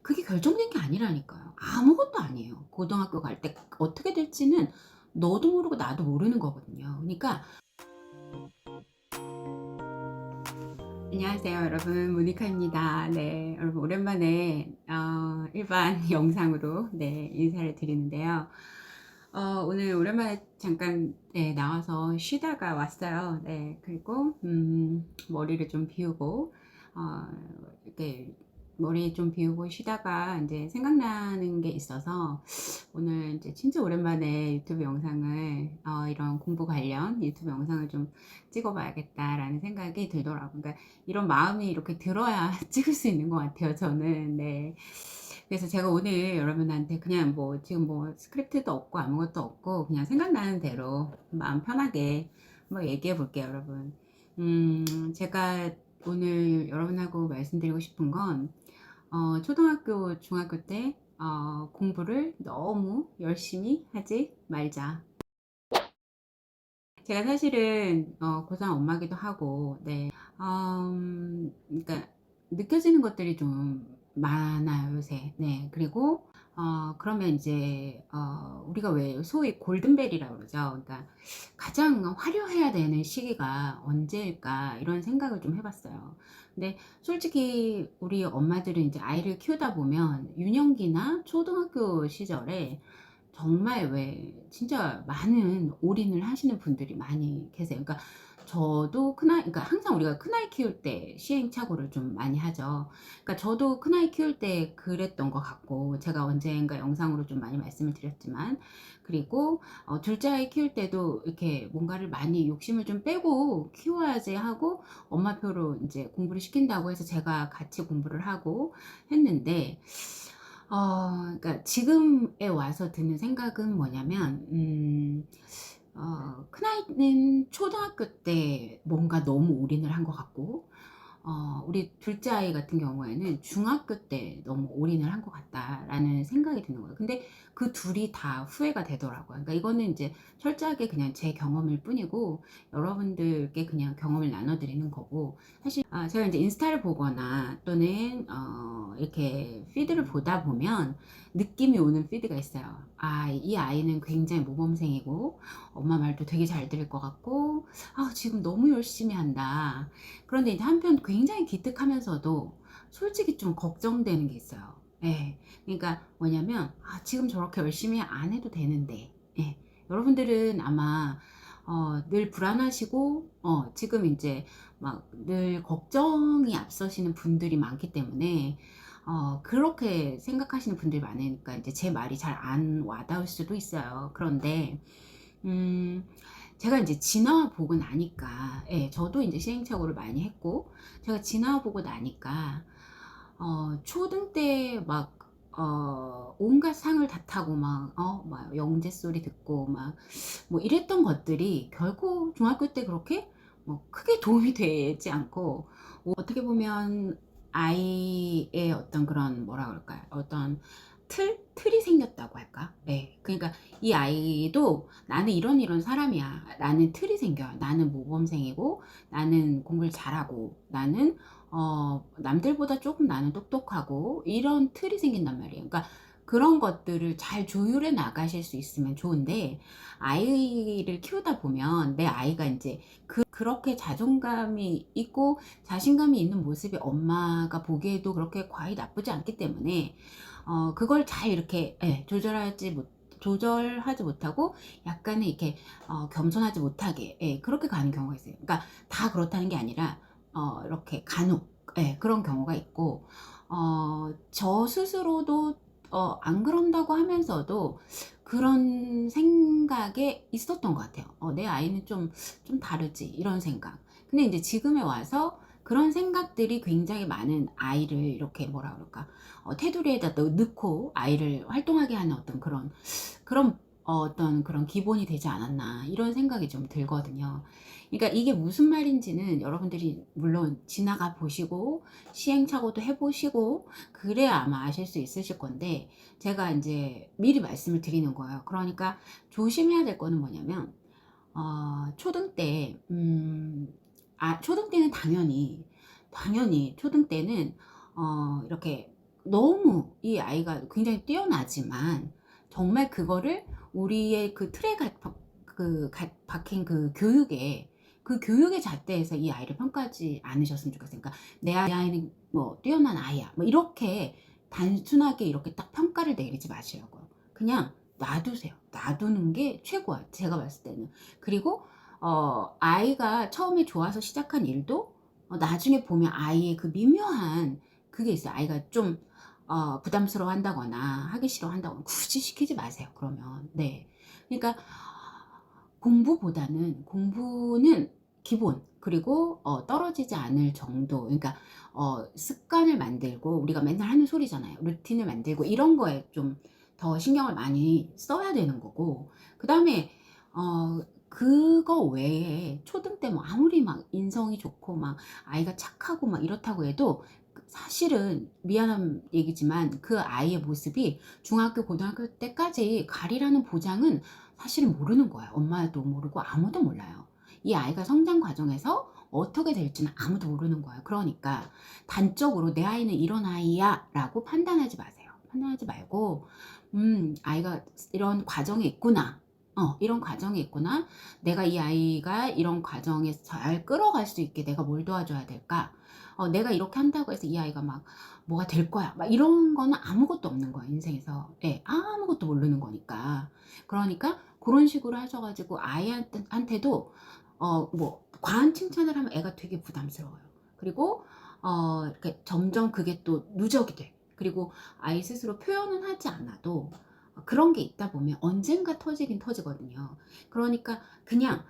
그게 결정된 게 아니라니까요. 아무것도 아니에요. 고등학교 갈 때 어떻게 될지는 너도 모르고 나도 모르는 거거든요. 그러니까 안녕하세요 여러분, 모니카입니다. 네, 여러분 오랜만에 일반 영상으로 네 인사를 드리는데요. 오늘 오랜만에 잠깐 네 나와서 쉬다가 왔어요. 네, 그리고 머리를 좀 비우고 어 이렇게 머리 좀 비우고 쉬다가 인제 생각나는 게 있어서 오늘 이제 진짜 오랜만에 유튜브 영상을 이런 공부 관련 유튜브 영상을 좀 찍어 봐야겠다라는 생각이 들더라고요. 그러니까 이런 마음이 이렇게 들어야 찍을 수 있는 것 같아요, 저는. 네. 그래서 제가 오늘 여러분한테 그냥 뭐 지금 뭐 스크립트도 없고 아무것도 없고 그냥 생각나는 대로 마음 편하게 한번 얘기해 볼게요, 여러분. 제가 오늘 여러분하고 말씀드리고 싶은 건 초등학교, 중학교 때 공부를 너무 열심히 하지 말자. 제가 사실은 고3 엄마기도 하고, 네. 그러니까 느껴지는 것들이 좀 많아요, 요새. 네. 그리고 그러면 이제 우리가 왜 소위 골든벨이라고 그러죠. 그러니까 가장 화려해야 되는 시기가 언제일까 이런 생각을 좀 해봤어요. 근데 솔직히 우리 엄마들은 이제 아이를 키우다 보면 유년기나 초등학교 시절에 정말 왜 진짜 많은 올인을 하시는 분들이 많이 계세요. 그러니까 저도 큰아이, 그러니까 항상 우리가 큰아이 키울 때 시행착오를 좀 많이 하죠. 그러니까 저도 큰아이 키울 때 그랬던 것 같고, 제가 언젠가 영상으로 좀 많이 말씀을 드렸지만, 그리고 둘째 아이 키울 때도 이렇게 뭔가를 많이 욕심을 좀 빼고 키워야지 하고 엄마표로 이제 공부를 시킨다고 해서 제가 같이 공부를 하고 했는데, 그러니까 지금에 와서 드는 생각은 뭐냐면, 큰아이는 초등학교 때 뭔가 너무 올인을 한 것 같고, 우리 둘째 아이 같은 경우에는 중학교 때 너무 올인을 한 것 같다라는 생각이 드는 거예요. 근데 그 둘이 다 후회가 되더라고요. 그러니까 이거는 이제 철저하게 그냥 제 경험일 뿐이고, 여러분들께 그냥 경험을 나눠드리는 거고, 사실 제가 이제 인스타를 보거나 또는 이렇게 피드를 보다 보면 느낌이 오는 피드가 있어요. 이 아이는 굉장히 모범생이고 엄마 말도 되게 잘 들을 것 같고, 지금 너무 열심히 한다. 그런데 이제 한편 굉장히 기특하면서도 솔직히 좀 걱정되는 게 있어요. 예. 그러니까 뭐냐면, 지금 저렇게 열심히 안 해도 되는데. 예. 여러분들은 아마 늘 불안하시고 지금 이제 막 늘 걱정이 앞서시는 분들이 많기 때문에 그렇게 생각하시는 분들이 많으니까 이제 제 말이 잘 안 와닿을 수도 있어요. 그런데 음 제가 이제 지나와 보고 나니까, 예, 저도 이제 시행착오를 많이 했고, 제가 지나와 보고 나니까 초등 때 막 온갖 상을 다 타고 막 영재 소리 듣고 막 뭐 이랬던 것들이 결코 중학교 때 그렇게 뭐 크게 도움이 되지 않고, 어떻게 보면 아이의 어떤 그런 뭐라 그럴까요? 어떤 틀이 생겼다고 할까? 네. 그러니까 이 아이도 나는 이런 사람이야. 나는 틀이 생겨요. 나는 모범생이고, 나는 공부를 잘하고, 나는 남들보다 조금 나는 똑똑하고, 이런 틀이 생긴단 말이에요. 그러니까 그런 것들을 잘 조율해 나가실 수 있으면 좋은데, 아이를 키우다 보면 내 아이가 이제 그렇게 자존감이 있고 자신감이 있는 모습이 엄마가 보기에도 그렇게 과히 나쁘지 않기 때문에 그걸 잘 이렇게, 예, 조절하지 못하고 약간의 이렇게 겸손하지 못하게, 예, 그렇게 가는 경우가 있어요. 그러니까 다 그렇다는 게 아니라 이렇게 간혹, 예, 그런 경우가 있고, 저 스스로도 안 그런다고 하면서도 그런 생각에 있었던 것 같아요. 내 아이는 좀 다르지, 이런 생각. 근데 이제 지금에 와서 그런 생각들이 굉장히 많은 아이를 이렇게 뭐라 그럴까, 테두리에다 넣고 아이를 활동하게 하는 그런 어떤 그런 기본이 되지 않았나 이런 생각이 좀 들거든요. 그러니까 이게 무슨 말인지는 여러분들이 물론 지나가 보시고 시행착오도 해보시고 그래야 아마 아실 수 있으실 건데, 제가 이제 미리 말씀을 드리는 거예요. 그러니까 조심해야 될 거는 뭐냐면, 초등 때 초등 때는 당연히 초등 때는 이렇게 너무 이 아이가 굉장히 뛰어나지만 정말 그거를 우리의 그 틀에 박힌 그 교육의 잣대에서 이 아이를 평가하지 않으셨으면 좋겠어요. 그러니까 '내 아이는 뭐 뛰어난 아이야.' 뭐 이렇게 단순하게 이렇게 딱 평가를 내리지 마시라고요. 그냥 놔두세요. 놔두는 게 최고야, 제가 봤을 때는. 그리고 아이가 처음에 좋아서 시작한 일도 나중에 보면 아이의 그 미묘한 그게 있어요. 아이가 좀 부담스러워한다거나 하기 싫어한다거나 굳이 시키지 마세요, 그러면. 네. 그러니까 공부는 기본, 그리고 떨어지지 않을 정도, 그러니까 습관을 만들고, 우리가 맨날 하는 소리잖아요. 루틴을 만들고 이런 거에 좀 더 신경을 많이 써야 되는 거고, 그다음에 그거 외에 초등 때 뭐 아무리 막 인성이 좋고 막 아이가 착하고 막 이렇다고 해도 사실은 미안한 얘기지만 그 아이의 모습이 중학교, 고등학교 때까지 가리라는 보장은 사실은 모르는 거야. 엄마도 모르고 아무도 몰라요. 이 아이가 성장 과정에서 어떻게 될지는 아무도 모르는 거예요. 그러니까 단적으로 '내 아이는 이런 아이야.'라고 판단하지 마세요. 판단하지 말고 아이가 이런 과정에 있구나. 이런 과정에 있구나. 내가 이 아이가 이런 과정에서 잘 끌어갈 수 있게 내가 뭘 도와줘야 될까? 내가 이렇게 한다고 해서 이 아이가 막 뭐가 될 거야, 막 이런 거는 아무것도 없는 거야, 인생에서. 예, 아무것도 모르는 거니까. 그러니까 그런 식으로 하셔 가지고 아이한테도 뭐 과한 칭찬을 하면 애가 되게 부담스러워요. 그리고 이렇게 점점 그게 또 누적이 돼. 그리고 아이 스스로 표현은 하지 않아도 그런 게 있다 보면 언젠가 터지긴 터지거든요. 그러니까 그냥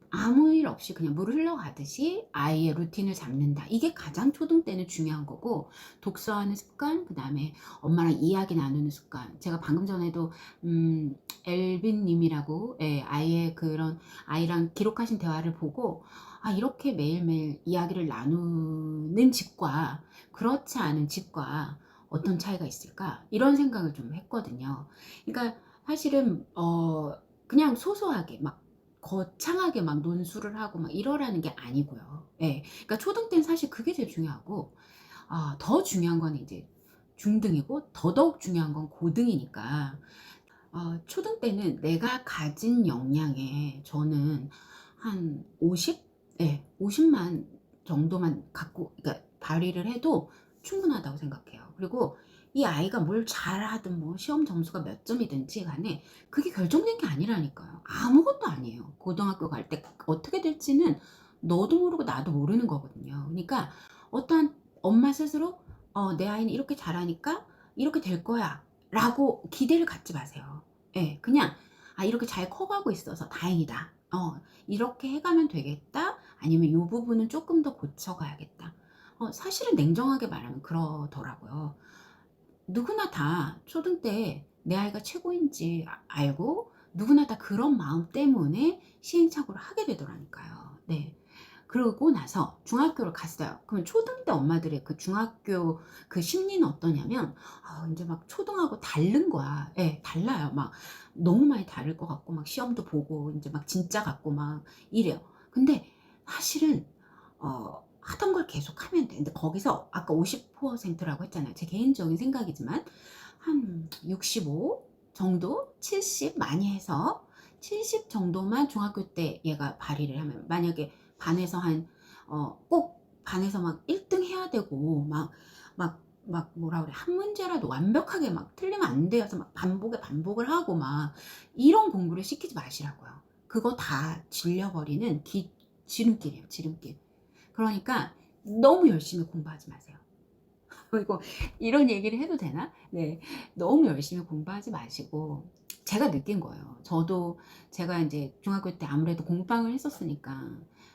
아무 일 없이 그냥 물 흘러가듯이 아이의 루틴을 잡는다. 이게 가장 초등 때는 중요한 거고, 독서하는 습관, 그다음에 엄마랑 이야기 나누는 습관. 제가 방금 전에도 엘빈 님이라고, 예, 아이의 그런 아이랑 기록하신 대화를 보고, 이렇게 매일매일 이야기를 나누는 집과 그렇지 않은 집과 어떤 차이가 있을까? 이런 생각을 좀 했거든요. 그러니까 사실은 그냥 소소하게 막 거창하게 막 논술을 하고 막 이러라는 게 아니고요. 예. 그러니까 초등 때는 사실 그게 제일 중요하고, 더 중요한 건 이제 중등이고, 더더욱 중요한 건 고등이니까 초등 때는 내가 가진 역량에 저는 한 50? 예. 50만 정도만 갖고, 그러니까 발휘를 해도 충분하다고 생각해요. 그리고 이 아이가 뭘 잘하든 뭐 시험 점수가 몇 점이든지 간에 그게 결정된 게 아니라니까요. 아무것도 아니에요. 고등학교 갈 때 어떻게 될지는 너도 모르고 나도 모르는 거거든요. 그러니까 어떠한 엄마 스스로 '내 아이는 이렇게 잘하니까 이렇게 될 거야.'라고 기대를 갖지 마세요. 예. 그냥 '이렇게 잘 커가고 있어서 다행이다. 이렇게 해 가면 되겠다.' 아니면 '요 부분은 쪼끔 더 고쳐 가야겠다.' 사실은 냉정하게 말하면 그러더라고요. 누구나 다 초등 때 내 아이가 최고인지 알고 누구나 다 그런 마음 때문에 시행착오를 하게 되더라니까요. 네. 그러고 나서 중학교를 갔어요. 그럼 초등 때 엄마들의 그 중학교 그 심리는 어떠냐면 인제 막 초등하고 다른 거야. 예, 달라요. 막 너무 많이 다를 것 같고 막 시험도 보고 인제 막 진짜 같고 막 이래요. 근데 사실은 하던 걸 계속하면 돼. 근데 거기서 아까 50% 라고 했잖아요. 제 개인적인 생각이지만 한 65 정도, 70 많이 해서 70 정도만 중학교 때 얘가 발휘를 하면, 만약에 반에서 꼭 반에서 막 1등 해야 되고 막 뭐라 그래, 한 문제라도 완벽하게 막 틀리면 안 돼요. 그래서 막 반복에 반복을 하고 막 이런 공부를 시키지 마시라고요. 그거 다 질려버리는 지름길이에요, 지름길. 그러니까 너무 열심히 공부하지 마세요. 이거 이런 얘기를 해도 되나? 네. 너무 열심히 공부하지 마시고, 제가 느낀 거예요. 제가 인제 중학교 때 아무래도 공부방을 했었으니까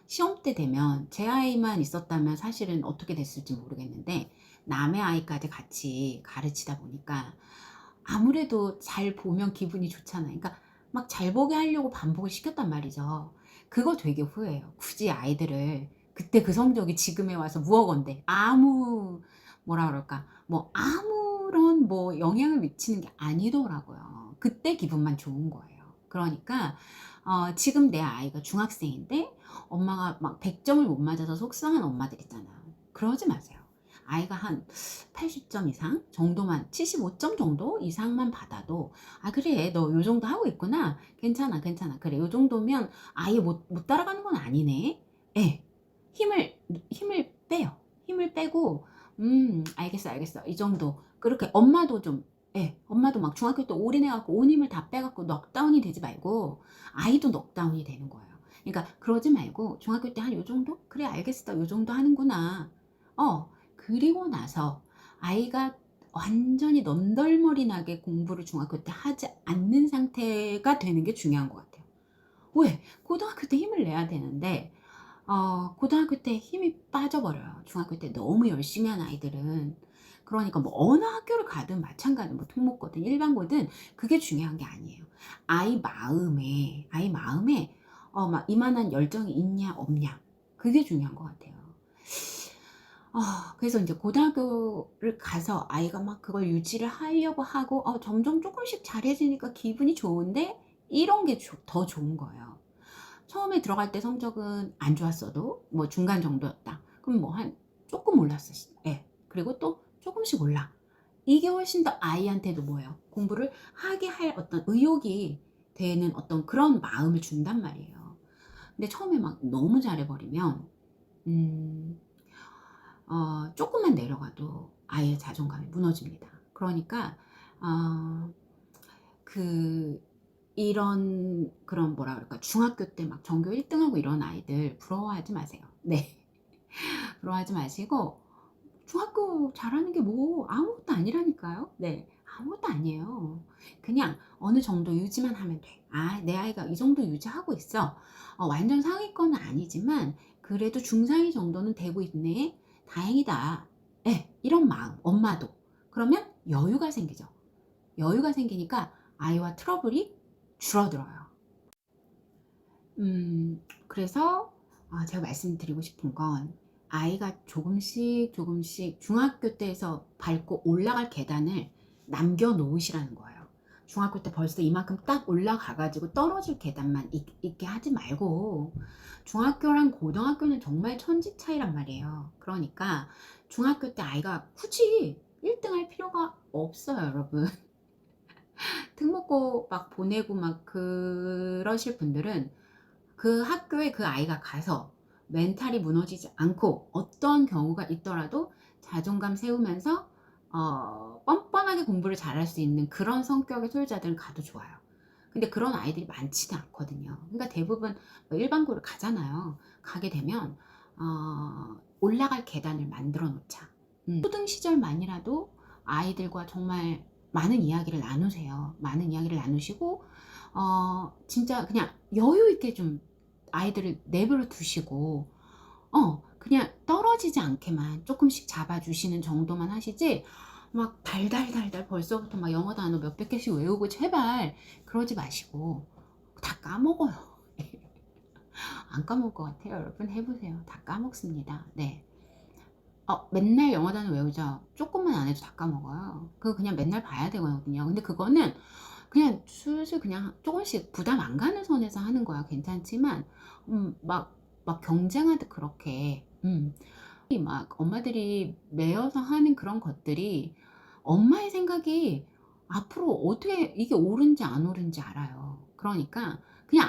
시험 때 되면 제 아이만 있었다면 사실은 어떻게 됐을지 모르겠는데, 남의 아이까지 같이 가르치다 보니까 아무래도 잘 보면 기분이 좋잖아요. 그러니까 막 잘 보게 하려고 반복을 시켰단 말이죠. 그거 되게 후회해요. 굳이 아이들을 그때 그 성적이 지금에 와서 무엇건데 뭐라 그럴까, 뭐 아무런 뭐 영향을 미치는 게 아니더라고요. 그때 기분만 좋은 거예요. 그러니까 지금 내 아이가 중학생인데 엄마가 막 100점을 못 맞아서 속상한 엄마들 있잖아요. 그러지 마세요. 아이가 한 80점 이상 정도만, 75점 정도 이상만 받아도 '아 그래 너 요 정도 하고 있구나. 괜찮아, 괜찮아. 그래 요 정도면 아예 못 따라가는 건 아니네.' 예. 힘을 빼요. 힘을 빼고 알겠어, 알겠어. 이 정도. 그렇게 엄마도 좀, 예, 엄마도 막 중학교 때 올인해 갖고 온 힘을 다 빼 갖고 넉다운이 되지 말고 아이도 넉다운이 되는 거예요. 그러니까 그러지 말고 중학교 때 한 요 정도? '그래 알겠어. 요 정도 하는구나.' 그리고 나서 아이가 완전히 넌덜머리 나게 공부를 중학교 때 하지 않는 상태가 되는 게 중요한 것 같아요. 왜? 고등학교 때 힘을 내야 되는데 고등학교 때 힘이 빠져버려요. 중학교 때 너무 열심히 한 아이들은. 그러니까 뭐 어느 학교를 가든 마찬가지, 뭐 특목고든 일반고든 그게 중요한 게 아니에요. 아이 마음에 막 이만한 열정이 있냐 없냐, 그게 중요한 것 같아요. 그래서 인제 고등학교를 가서 아이가 막 그걸 유지를 하려고 하고 점점 쪼끔씩 잘해지니까 기분이 좋은데, 이런 게 더 좋은 거예요. 처음에 들어갈 때 성적은 안 좋았어도 뭐 중간 정도였다. 그럼 뭐 한 쪼끔 올랐어. 예. 그리고 또 쪼끔씩 올라. 이게 훨씬 더 아이한테도 뭐예요? 공부를 하게 할 어떤 의욕이 되는 어떤 그런 마음을 준단 말이에요. 근데 처음에 막 너무 잘해 버리면 음 쪼끔만 내려가도 아이의 자존감이 무너집니다. 그러니까 어 그 이런 그런 뭐라 그럴까, 중학교 때 막 전교 1 등하고 이런 아이들 부러워하지 마세요. 네. 부러워하지 마시고, 중학교 잘하는 게 뭐 아무것도 아니라니까요. 네. 아무것도 아니에요. 그냥 어느 정도 유지만 하면 돼. '아 내 아이가 이 정도 유지하고 있어. 완전 상위권은 아니지만 그래도 중상위 정도는 되고 있네. 다행이다.' 예. 이런 마음, 엄마도. 그러면 여유가 생기죠. 여유가 생기니까 아이와 트러블이 줄어들어요. 그래서 제가 말씀드리고 싶은 건, 아이가 조금씩 조금씩 중학교 때에서 밟고 올라갈 계단을 남겨 놓으시라는 거예요. 중학교 때 벌써 이만큼 딱 올라가 가지고 떨어질 계단만 있게 하지 말고, 중학교랑 고등학교는 정말 천지 차이란 말이에요. 그러니까 중학교 때 아이가 굳이 1등 할 필요가 없어요, 여러분. 특목고 막 보내고 막 그러실 분들은 그 학교에 그 아이가 가서 멘탈이 무너지지 않고 어떤 경우가 있더라도 자존감 세우면서 뻔뻔하게 공부를 잘할 수 있는 그런 성격의 소유자들은 가도 좋아요. 근데 그런 아이들이 많지는 않거든요. 그러니까 대부분 뭐 일반고를 가잖아요. 가게 되면 올라갈 계단을 만들어 놓자. 초등 시절만이라도 아이들과 정말 많은 이야기를 나누세요. 많은 이야기를 나누시고 진짜 그냥 여유 있게 좀 아이들을 내버려 두시고 그냥 떨어지지 않게만 쪼끔씩 잡아 주시는 정도만 하시지, 막 달달달달 벌써부터 막 영어 단어 몇백 개씩 외우고 제발 그러지 마시고. 다 까먹어요. 안 까먹을 것 같아요. 여러분 해 보세요. 다 까먹습니다. 네. 맨날 영어 단어 외우죠. 쪼끔만 안 해도 다 까먹어요. 그거 그냥 맨날 봐야 되거든요. 근데 그거는 그냥 슬슬 그냥 쪼금씩 부담 안 가는 선에서 하는 거야 괜찮지만, 막 경쟁하듯 그렇게 이 막 엄마들이 매어서 하는 그런 것들이, 엄마의 생각이 앞으로 어떻게 이게 옳은지 안 옳은지 알아요. 그러니까 그냥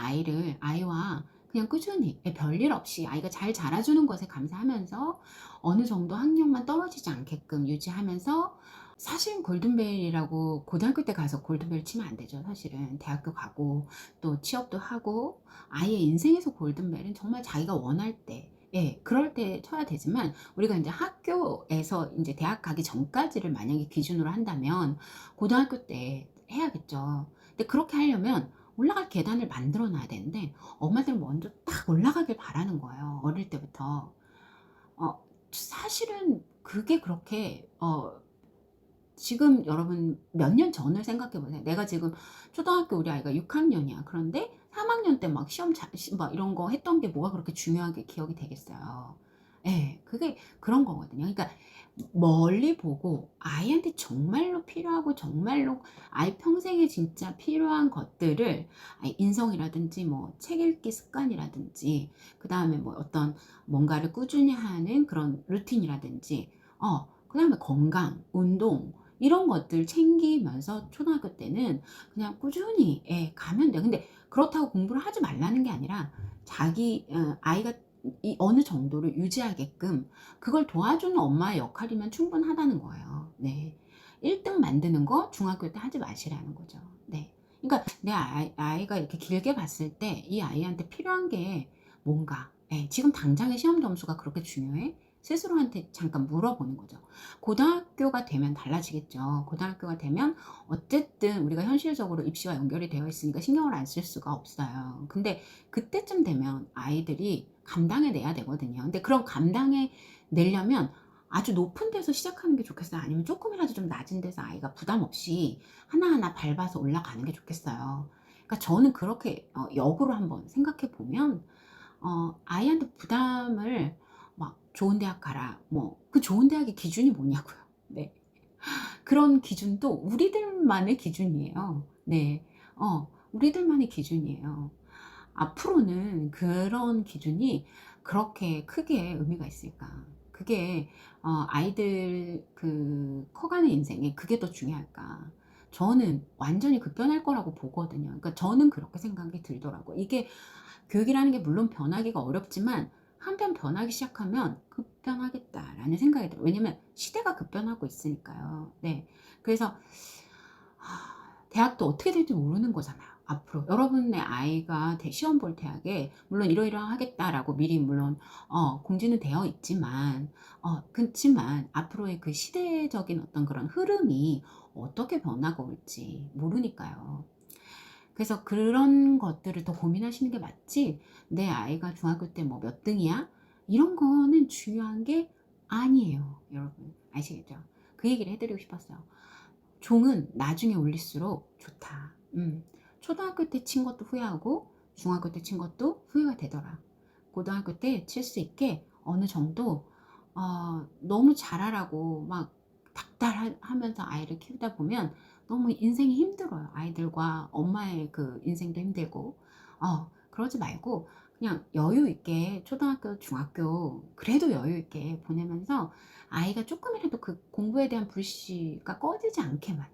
아이와 그냥 꾸준히, 별일 없이 아이가 잘 자라주는 것에 감사하면서 어느 정도 학력만 떨어지지 않게끔 유지하면서, 사실은 골든벨이라고 고등학교 때 가서 골든벨 치면 안 되죠 사실은. 대학교 가고 또 취업도 하고, 아이의 인생에서 골든벨은 정말 자기가 원할 때, 예, 그럴 때 쳐야 되지만, 우리가 인제 학교에서 인제 대학 가기 전까지를 만약에 기준으로 한다면 고등학교 때 해야겠죠. 근데 그렇게 하려면 올라갈 계단을 만들어 놔야 되는데, 엄마들은 먼저 딱 올라가길 바라는 거예요, 어릴 때부터. 사실은 그게 그렇게 지금 여러분 몇 년 전을 생각해 보세요. 내가 지금 초등학교 우리 아이가 6 학년이야. 그런데 3 학년 때 막 시험 잘 시 막 이런 거 했던 게 뭐가 그렇게 중요하게 기억이 되겠어요. 예. 그게 그런 거거든요. 그러니까 멀리 보고 아이한테 정말로 필요하고 정말로 아이 평생에 진짜 필요한 것들을 아이 인성이라든지 뭐 책 읽기 습관이라든지 그다음에 뭐 어떤 뭔가를 꾸준히 하는 그런 루틴이라든지 그다음에 건강, 운동 이런 것들 챙기면서 초등학교 때는 그냥 꾸준히 가면 돼요. 근데 그렇다고 공부를 하지 말라는 게 아니라 자기 아이가 이 어느 정도를 유지하게끔 그걸 도와주는 엄마의 역할이면 충분하다는 거예요. 네. 1등 만드는 거 중학교 때 하지 마시라는 거죠. 네. 그러니까 내 아이가 이렇게 길게 봤을 때 이 아이한테 필요한 게 뭔가 지금 당장의 시험 점수가 그렇게 중요해? 스스로한테 잠깐 물어보는 거죠. 고등학교가 되면 달라지겠죠. 고등학교가 되면 어쨌든 우리가 현실적으로 입시와 연결이 되어 있으니까 신경을 안 쓸 수가 없어요. 근데 그때쯤 되면 아이들이 감당해 내야 되거든요. 근데 그런 감당해 내려면 아주 높은 데서 시작하는 게 좋겠어요? 아니면 쪼끔이라도 좀 낮은 데서 아이가 부담 없이 하나하나 밟아서 올라가는 게 좋겠어요? 그러니까 저는 그렇게 역으로 한번 생각해 보면 아이한테 부담을 막 "좋은 대학 가라." 뭐 그 좋은 대학의 기준이 뭐냐고요. 네. 그런 기준도 우리들만의 기준이에요. 네. 우리들만의 기준이에요. 앞으로는 그런 기준이 그렇게 크게 의미가 있을까? 그게 아이들 그 커가는 인생에 그게 더 중요할까? 저는 완전히 급변할 거라고 보거든요. 그러니까 저는 그렇게 생각이 들더라고요. 이게 교육이라는 게 물론 변하기가 어렵지만 한편 변하기 시작하면 '급변하겠다.'라는 생각이 들어요. 왜냐면 시대가 급변하고 있으니까요. 네. 그래서 대학도 어떻게 될지 모르는 거잖아요 앞으로. 여러분의 아이가 시험 볼 대학에 물론 "이러이러하겠다."라고 미리 물론 공지는 되어 있지만 그치만 앞으로의 그 시대적인 어떤 그런 흐름이 어떻게 변화가 올지 모르니까요. 그래서 그런 것들을 더 고민하시는 게 맞지, '내 아이가 중학교 때 뭐 몇 등이야?' 이런 거는 중요한 게 아니에요 여러분. 아시겠죠? 그 얘기를 해 드리고 싶었어요. 종은 나중에 울릴수록 좋다. 초등학교 때 친 것도 후회하고 중학교 때 친 것도 후회가 되더라. 고등학교 때 칠 수 있게 어느 정도 너무 잘하라고 막 닥달하면서 아이를 키우다 보면 너무 인생이 힘들어요. 아이들과 엄마의 그 인생도 힘들고. 그러지 말고 그냥 여유 있게 초등학교, 중학교 그래도 여유 있게 보내면서 아이가 쪼끔이라도 그 공부에 대한 불씨가 꺼지지 않게만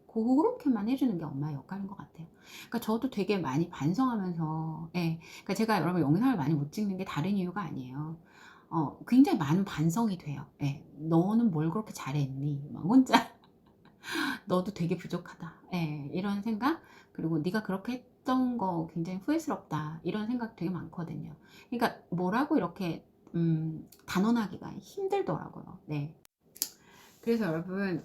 고렇게만 해 주는 게 엄마의 역할인 것 같아요. 그러니까 저도 되게 많이 반성하면서 그러니까 제가 여러분 영상을 많이 못 찍는 게 다른 이유가 아니에요. 굉장히 많은 반성이 돼요. 예. '너는 뭘 그렇게 잘했니?' 막 혼자 '너도 되게 부족하다.' 이런 생각 그리고 '네가 그렇게 했던 거 굉장히 후회스럽다.' 이런 생각 되게 많거든요. 그러니까 뭐라고 이렇게 단언하기가 힘들더라고요. 네. 그래서 여러분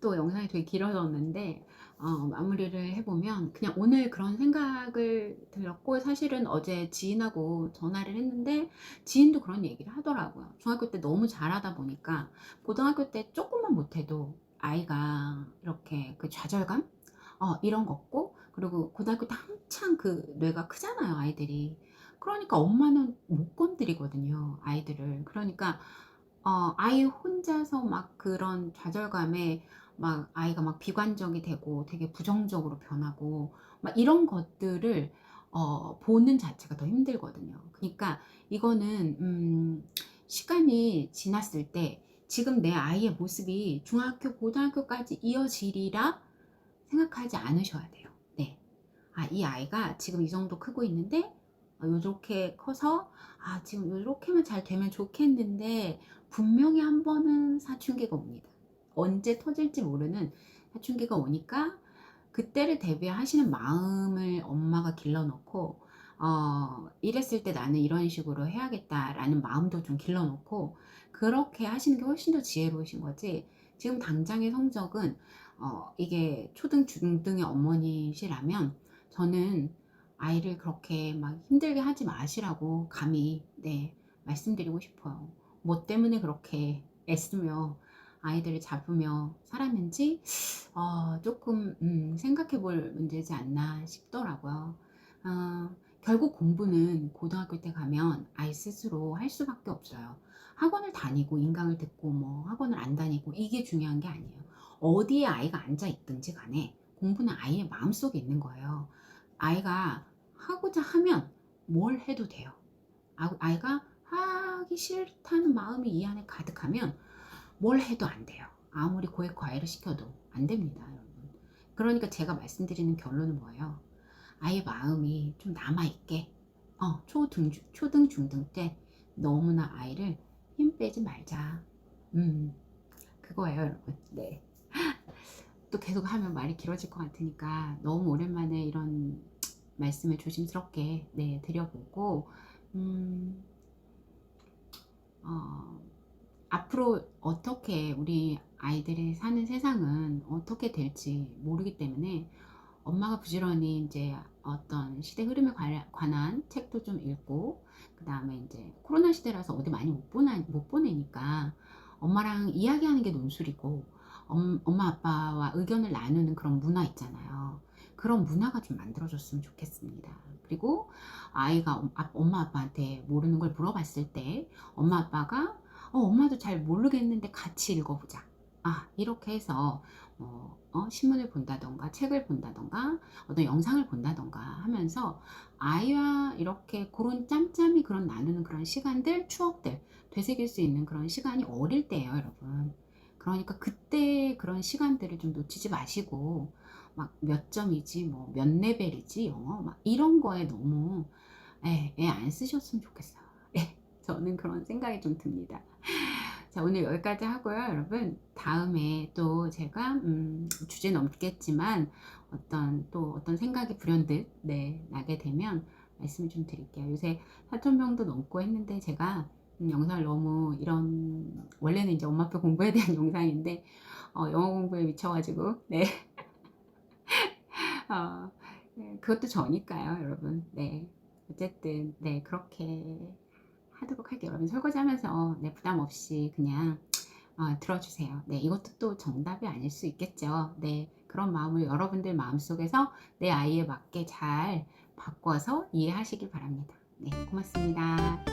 또 영상이 되게 길어졌는데 마무리를 해 보면 그냥 오늘 그런 생각을 들었고 사실은 어제 지인하고 전화를 했는데 지인도 그런 얘기를 하더라고요. 중학교 때 너무 잘하다 보니까 고등학교 때 쪼끔만 못해도 아이가 이렇게 그 좌절감 이런 거 없고 그리고 고등학교 때 한창 그 뇌가 크잖아요 아이들이. 그러니까 엄마는 못 건드리거든요 아이들을. 그러니까 아이 혼자서 막 그런 좌절감에 막 아이가 막 비관적이 되고 되게 부정적으로 변하고 막 이런 것들을 보는 자체가 더 힘들거든요. 그니까 이거는 시간이 지났을 때 지금 내 아이의 모습이 중학교, 고등학교까지 이어지리라 생각하지 않으셔야 돼요. 네. 이 아이가 지금 이 정도 크고 있는데 요렇게 커서 지금 요렇게만 잘 되면 좋겠는데 분명히 한 번은 사춘기가 옵니다. 언제 터질지 모르는 사춘기가 오니까 그때를 대비하시는 마음을 엄마가 길러 놓고 '이랬을 때 나는 이런 식으로 해야겠다.'라는 마음도 좀 길러 놓고 그렇게 하시는 게 훨씬 더 지혜로우신 거지 지금 당장의 성적은 이게 초등, 중등의 어머니시라면 저는 아이를 그렇게 막 힘들게 하지 마시라고 감히 말씀드리고 싶어요. 뭐 때문에 그렇게 애쓰며 아이들을 잡으며 살았는지 쪼끔 생각해 볼 문제지 않나 싶더라고요. 결국 공부는 고등학교 때 가면 아이 스스로 할 수밖에 없어요. 학원을 다니고 인강을 듣고 뭐 학원을 안 다니고 이게 중요한 게 아니에요. 어디에 아이가 앉아 있든지 간에 공부는 아이의 마음속에 있는 거예요. 아이가 하고자 하면 뭘 해도 돼요. 아이가 하기 싫다는 마음이 이 안에 가득하면 뭘 해도 안 돼요. 아무리 고액 과외를 시켜도 안 됩니다, 여러분. 그러니까 제가 말씀드리는 결론은 뭐예요? 아이의 마음이 좀 남아있게, 초등, 중등 때 너무나 아이를 힘 빼지 말자. 음, 그거예요, 여러분. 네. 또 계속 하면 말이 길어질 것 같으니까 너무 오랜만에 이런 말씀을 조심스럽게, 네, 드려보고, 음, 어, 앞으로 어떻게 우리 아이들이 사는 세상은 어떻게 될지 모르기 때문에 엄마가 부지런히 이제 어떤 시대 흐름에 관한 책도 좀 읽고, 그 다음에 이제 코로나 시대라서 어디 많이 못 보내니까 엄마랑 이야기하는 게 논술이고, 엄마 아빠와 의견을 나누는 그런 문화 있잖아요. 그런 문화가 좀 만들어졌으면 좋겠습니다. 그리고 아이가 엄마 아빠한테 모르는 걸 물어봤을 때 엄마 아빠가 엄마도 잘 모르겠는데 같이 읽어보자. 이렇게 해서 신문을 본다던가 책을 본다던가 어떤 영상을 본다던가 하면서 아이와 이렇게 그런 짬짬이 그런 나누는 그런 시간들, 추억들 되새길 수 있는 그런 시간이 어릴 때예요, 여러분. 그러니까 그때 그런 시간들을 좀 놓치지 마시고 막 몇 점이지 뭐 몇 레벨이지 영어 막 이런 거에 너무 애 안 쓰셨으면 좋겠어요. 저는 그런 생각이 좀 듭니다. 자, 오늘 여기까지 하고요, 여러분. 다음에 또 제가 주제 넘겠지만 어떤 생각이 불현듯 네, 나게 되면 말씀을 좀 드릴게요. 요새 4,000명도 넘고 했는데 제가 영상을 너무 원래는 이제 엄마표 공부에 대한 영상인데 영어 공부에 미쳐가지고 네, 어, 네, 그것도 저니까요, 여러분. 네, 어쨌든 네, 그렇게 하도록 할게요. 여러분 설거지 하면서 네, 부담 없이 그냥 들어주세요. 네, 이것도 또 정답이 아닐 수 있겠죠. 네, 그런 마음을 여러분들 마음속에서 내 아이에 맞게 잘 바꿔서 이해하시길 바랍니다. 네, 고맙습니다.